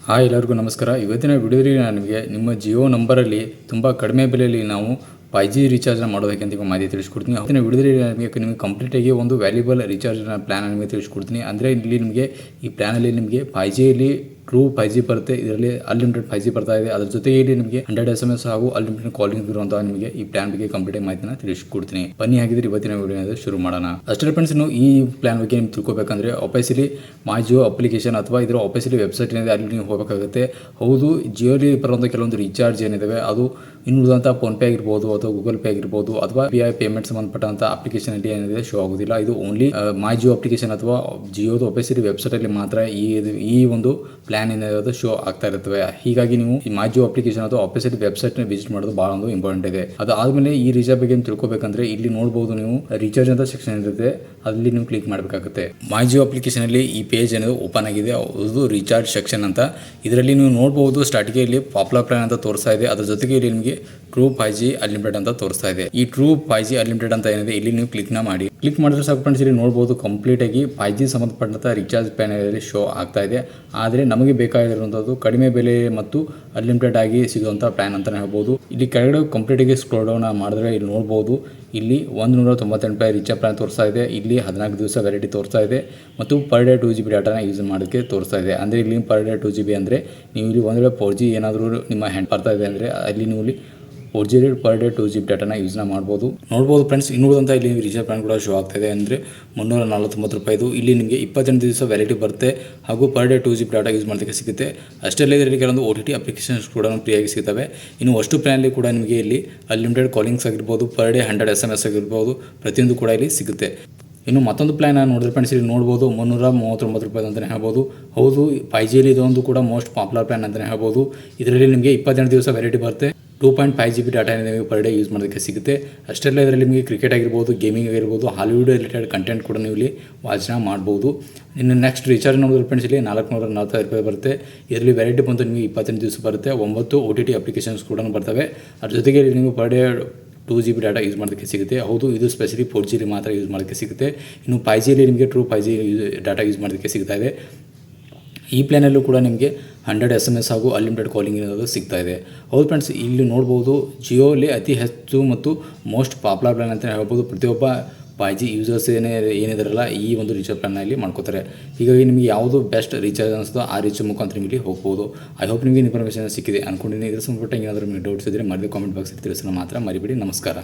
Hi ಎಲ್ಲರಿಗೂ ನಮಸ್ಕಾರ. ಇವತ್ತಿನ ವಿಡಿಯೋದಲ್ಲಿ ನಾನು ನಿಮಗೆ ನಿಮ್ಮ ಜಿಯೋ ನಂಬರಲ್ಲಿ ತುಂಬ ಕಡಿಮೆ ಬೆಲೆಯಲ್ಲಿ ನಾವು 5G ರೀಚಾರ್ಜ್ನ ಮಾಡೋದಕ್ಕೆ ನಿಮಗೆ ಮಾಹಿತಿ ತಿಳಿಸ್ಕೊಡ್ತೀನಿ. ಇವತ್ತಿನ ವಿಡಿಯೋದಲ್ಲಿ ನಿಮಗೆ ಕಂಪ್ಲೀಟಾಗಿ ಒಂದು ವ್ಯಾಲ್ಯೂಬಲ್ ರೀಚಾರ್ಜ್ನ ಪ್ಲಾನ್ ನಿಮಗೆ ತಿಳಿಸ್ಕೊಡ್ತೀನಿ. ಅಂದರೆ ಇಲ್ಲಿ ನಿಮಗೆ ಈ ಪ್ಲಾನಲ್ಲಿ ನಿಮಗೆ 5Gಯಲ್ಲಿ ಟ್ರೂ 5G ಬರುತ್ತೆ. ಇದರಲ್ಲಿ ಅನ್ಲಿಮಿಟೆಡ್ 5G ಬರ್ತಾ ಇದೆ. ಅದರ ಜೊತೆಗೆ ಇಲ್ಲಿ ನಿಮಗೆ 100 SMS ಹಾಗೂ ಅನ್ಲಿಮಿಟೆಡ್ ಕಾಲಿಂಗ್ ಇರುವಂತಹ ನಿಮಗೆ ಈ ಪ್ಲಾನ್ ಬಗ್ಗೆ ಕಂಪ್ಲೀಟ್ ಮಾಹಿತಿನ ತಿಳಿಸ್ಕೊಡ್ತೀನಿ. ಬನ್ನಿ ಹಾಗಿದ್ರೆ ಇವತ್ತಿನ ವಿಡಿಯೋ ಶುರು ಮಾಡೋಣ. ಅಷ್ಟೇ ಫ್ರೆಂಡ್ಸ್, ಇನ್ನು ಈ ಪ್ಲಾನ್ ಬಗ್ಗೆ ನಿಮ್ಗೆ ತಿಳ್ಕೊಬೇಕಂದ್ರೆ ಆಫೀಸಿಯಲಿ ಮೈ ಜಿಯೋ ಅಪ್ಲಿಕೇಶನ್ ಅಥವಾ ಇದರ ಆಫೀಸಿಯಲಿ ವೆಬ್ಸೈಟ್ ಏನಿದೆ ಅಲ್ಲಿ ನೀವು ಹೋಗಬೇಕಾಗುತ್ತೆ. ಹೌದು, ಜಿಯೋಲಿ ಬರುವಂಥ ಕೆಲವೊಂದು ರೀಚಾರ್ಜ್ ಏನಿದಾವೆ ಅದು ಇನ್ನುಳಿದಂಥ ಫೋನ್ಪೇ ಆಗಿರ್ಬೋದು ಅಥವಾ ಗೂಗಲ್ ಪೇ ಆಗಿರ್ಬೋದು ಅಥವಾ PI ಪೇಮೆಂಟ್ ಸಂಬಂಧಪಟ್ಟಂಥ ಅಪ್ಲಿಕೇಶನ್ ಅಲ್ಲಿ ಏನಿದೆ ಶೋ ಆಗೋದಿಲ್ಲ. ಇದು ಓನ್ಲಿ ಮೈ ಜಿಯೋ ಅಪ್ಲಿಕೇಶನ್ ಅಥವಾ ಜಿಯೋದ ಆಫೀಸಿಯಲಿ ವೆಬ್ಸೈಟ್ ಅಲ್ಲಿ ಮಾತ್ರ ಈ ಒಂದು ಪ್ಲಾನ್ ಏನಿದೆ ಶೋ ಆಗ್ತಾ ಇರ್ತವೆ. ಹೀಗಾಗಿ ನೀವು ಈ ಮೈ ಜಿಯೋ ಅಪ್ಲಿಕೇಶನ್ ಅಥವಾ ಆಫೀಸಿಯಲಿ ವೆಬ್ಸೈಟ್ ನ ವಿಸಿಟ್ ಮಾಡೋದು ಬಹಳ ಒಂದು ಇಂಪಾರ್ಟೆಂಟ್ ಇದೆ. ಅದಾದ್ಮೇಲೆ ಈ ರೀಚಾರ್ಜ್ ಬಗ್ಗೆ ತಿಳ್ಕೊಬೇಕಂದ್ರೆ ಇಲ್ಲಿ ನೋಡಬಹುದು, ನೀವು ರೀಚಾರ್ಜ್ ಅಂತ ಸೆಕ್ಷನ್ ಇರುತ್ತೆ, ಅಲ್ಲಿ ನೀವು ಕ್ಲಿಕ್ ಮಾಡಬೇಕಾಗುತ್ತೆ. ಮೈ ಜಿಯೋ ಅಪ್ಲಿಕೇಶನ್ ಅಲ್ಲಿ ಈ ಪೇಜ್ ಏನಿದೆ ಓಪನ್ ಆಗಿದೆ, ಅದು ರೀಚಾರ್ಜ್ ಸೆಕ್ಷನ್ ಅಂತ. ಇದರಲ್ಲಿ ನೀವು ನೋಡಬಹುದು ಸ್ಟಾರ್ಟಿಂಗ್ ಇಲ್ಲಿ ಪಾಪ್ಯುಲರ್ ಪ್ಲಾನ್ ಅಂತ ತೋರಿಸ್ತಾ ಇದೆ. ಅದರ ಜೊತೆಗೆ ಇಲ್ಲಿ ನಿಮಗೆ ಟ್ರೂ 5G ಅನ್ಲಿಮಿಟೆಡ್ ಅಂತ ತೋರಿಸ್ತಾ ಇದೆ. ಈ ಟ್ರೂ 5G ಅನ್ಲಿಮಿಟೆಡ್ ಅಂತ ಏನಿದೆ ಇಲ್ಲಿ ನೀವು ಕ್ಲಿಕ್ ಮಾಡಿ. ಕ್ಲಿಕ್ ಮಾಡಿದ್ರೆ ಸಾಕು ಫ್ರೆಂಡ್ಸ್, ಇಲ್ಲಿ ನೋಡಬಹುದು ಕಂಪ್ಲೀಟ್ ಆಗಿ 5G ಸಂಬಂಧಪಟ್ಟಂತ ರೀಚಾರ್ಜ್ ಪ್ಲಾನ್ ಶೋ ಆಗ್ತಾ ಇದೆ. ಆದರೆ ನಮಗೆ ಬೇಕಾಗಿರುವಂತದ್ದು ಕಡಿಮೆ ಬೆಲೆ ಮತ್ತು ಅನ್ಲಿಮಿಟೆಡ್ ಆಗಿ ಸಿಗುವಂತ ಪ್ಲಾನ್ ಅಂತ ಹೇಳ್ಬೋದು. ಇಲ್ಲಿ ಕೆಳಗಡೆ ಕಂಪ್ಲೀಟ್ ಆಗಿ ಸ್ಕ್ರೋಲ್ ಡೌನ್ ಮಾಡಿದ್ರೆ ಇಲ್ಲಿ ನೋಡಬಹುದು, ಇಲ್ಲಿ 198 ರೂಪಾಯಿ ರೀಚಾರ್ಜ್ ಪ್ಲಾನ್ ತೋರಿಸ್ತಾ ಇದೆ. ಇಲ್ಲಿ 14 ದಿವಸ ವ್ಯಾಲಿಡಿಟಿ ತೋರಿಸ್ತಾ ಇದೆ ಮತ್ತು ಪರ್ ಡೇ 2GB ಡಾಟಾನ ಯೂಸ್ ಮಾಡೋಕ್ಕೆ ತೋರಿಸ್ತಾ ಇದೆ. ಅಂದರೆ ಇಲ್ಲಿ ಪರ್ ಡೇ 2GB ಅಂದರೆ ನೀವು ಇಲ್ಲಿ ಒಂದು ವೇಳೆ 4G ಏನಾದರೂ ನಿಮ್ಮ ಹ್ಯಾಂಡ್ ಬರ್ತಾ ಇದೆ ಅಂದರೆ ಅಲ್ಲಿ ನೀವು ಇಲ್ಲಿ 4G ಪರ್ ಡೇ 2GB ಡಾಟಾನ ಯೂಸ್ನ ಮಾಡ್ಬೋದು. ನೋಡ್ಬೋದು ಫ್ರೆಂಡ್ಸ್, ಇನ್ನುಳಿದಂಥ ಇಲ್ಲಿ ರೀಚಾರ್ಜ್ ಪ್ಲಾನ್ ಕೂಡ ಶೋ ಆಗ್ತಾ ಇದೆ. ಅಂದರೆ 349 ರೂಪಾಯಿದು. ಇಲ್ಲಿ ನಿಮಗೆ 28 ದಿವಸ ವ್ಯಾಲಿಡಿಟಿ ಬರುತ್ತೆ ಹಾಗೂ per day 2GB data use ಮಾಡೋದಕ್ಕೆ ಸಿಗುತ್ತೆ. ಅಷ್ಟೇ ಅಲ್ಲ, ಇದರಲ್ಲಿ ಕೆಲವೊಂದು OTT ಅಪ್ಲಿಕೇಶನ್ಸ್ ಕೂಡ ಫ್ರೀಯಾಗಿ ಸಿಗ್ತವೆ. ಇನ್ನು ಅಷ್ಟು ಪ್ಲಾನಲ್ಲಿ ಕೂಡ ನಿಮಗೆ ಇಲ್ಲಿ ಅನ್ಲಿಮಿಟೆಡ್ ಕಾಲಿಂಗ್ಸ್ ಆಗಿರ್ಬೋದು, ಪರ್ ಡೇ 100 SMS ಆಗಿರ್ಬೋದು, ಪ್ರತಿಯೊಂದು ಕೂಡ ಇಲ್ಲಿ ಸಿಗುತ್ತೆ. ಇನ್ನು ಮತ್ತೊಂದು ಪ್ಲಾನ್ ನೋಡಿದ್ರೆ ಫ್ರೆಂಡ್ಸ್, ಇಲ್ಲಿ ನೋಡ್ಬೋದು 339 ರೂಪಾಯಿ ಅಂತಲೇ ಹೇಳ್ಬೋದು. ಹೌದು, 5Gಯಲ್ಲಿ ಇದೊಂದು ಕೂಡ ಮೋಸ್ಟ್ ಪಾಪ್ಯುಲರ್ ಪ್ಲಾನ್ ಅಂತಲೇ ಹೇಳ್ಬೋದು. ಇದರಲ್ಲಿ ನಿಮಗೆ 28 ದಿವಸ ವ್ಯಾಲಿಡಿಟಿ ಬರುತ್ತೆ. 2.5GB ಡಾಟಾ ನಿಮಗೆ ಪರ್ ಡೇ ಯೂಸ್ ಮಾಡೋದಕ್ಕೆ ಸಿಗುತ್ತೆ. ಅಷ್ಟೆಲ್ಲ ಇದರಲ್ಲಿ ನಿಮಗೆ ಕ್ರಿಕೆಟ್ ಆಗಿರ್ಬೋದು, ಗೇಮಿಂಗ್ ಆಗಿರ್ಬೋದು, ಹಾಲಿವುಡ್ ರಿಲೇಟೆಡ್ ಕಂಟೆಂಟ್ ಕೂಡ ನೀವು ಇಲ್ಲಿ ವಾಚನ ಮಾಡ್ಬೋದು. ಇನ್ನು ನೆಕ್ಸ್ಟ್ ರೀಚಾರ್ಜ್ ನೋಡಿದ್ರೆ ಫ್ರೆಂಡ್ಸ್, ಇಲ್ಲಿ 445 ರೂಪಾಯಿ ಬರುತ್ತೆ. ಇದರಲ್ಲಿ ವ್ಯಾಲಿಡಿಟಿ ಬಂತು ನಿಮಗೆ 28 ದಿವಸ ಬರುತ್ತೆ. 9 OTT ಅಪ್ಲಿಕೇಶನ್ಸ್ ಕೂಡ ಬರ್ತವೆ. ಅದ್ರ ಜೊತೆಗೆ ನೀವು per day 2GB data use ಮಾಡೋದಕ್ಕೆ ಸಿಗುತ್ತೆ. ಹೌದು, ಇದು ಸ್ಪೆಷಲಿ 4G ಮಾತ್ರ ಯೂಸ್ ಮಾಡೋದಕ್ಕೆ ಸಿಗುತ್ತೆ. ಇನ್ನು 5Gಯಲ್ಲಿ ನಿಮಗೆ ಟ್ರೂ 5G ಡಾಟಾ ಯೂಸ್ ಮಾಡೋದಕ್ಕೆ ಸಿಗ್ತಾ ಇದೆ. ಈ ಪ್ಲಾನಲ್ಲೂ ಕೂಡ ನಿಮಗೆ 100 SMS ಹಾಗೂ ಅನ್ಲಿಮಿಟೆಡ್ ಕಾಲಿಂಗ್ ಇರೋದು ಸಿಗ್ತಾ ಇದೆ. ಹೌದು ಫ್ರೆಂಡ್ಸ್, ಇಲ್ಲಿ ನೋಡ್ಬೋದು ಜಿಯೋಲಿ ಅತಿ ಹೆಚ್ಚು ಮತ್ತು ಮೋಸ್ಟ್ ಪಾಪ್ಯುಲರ್ ಪ್ಲಾನ್ ಅಂತ ಹೇಳ್ಬೋದು. ಪ್ರತಿಯೊಬ್ಬ 5G ಯೂಸರ್ಸ್ ಏನಿದಾರಲ್ಲ ಈ ಒಂದು ರೀಚಾರ್ಜ್ ಪ್ಲಾನಲ್ಲಿ ಮಾಡ್ಕೋತಾರೆ. ಹೀಗಾಗಿ ನಿಮಗೆ ಯಾವುದು ಬೆಸ್ಟ್ ರೀಚಾರ್ಜ್ ಅನಿಸ್ತೋ ಆ ರೀಚಾರ್ಜ್ ಮುಖಾಂತರ ನಿಮಗೆ ಹೋಗ್ಬೋದು. ಐ ಹೋಪ್ ನಿಮಗೆ ಇನ್ಫಾರ್ಮೇಷನ್ ಸಿಕ್ಕಿದೆ ಅನ್ಕೊಂಡಿದ್ದೀನಿ. ಇದರ ಸಂಬಂಧಪಟ್ಟ ಏನಾದರೂ ನಿಮಗೆ ಡೌಟ್ಸ್ ಇದ್ದರೆ ಮರಿದೇ ಕಾಮೆಂಟ್ ಬಾಕ್ಸಲ್ಲಿ ತಿಳಿಸೋಣ ಮಾತ್ರ ಮರಿಬೇಡಿ. ನಮಸ್ಕಾರ.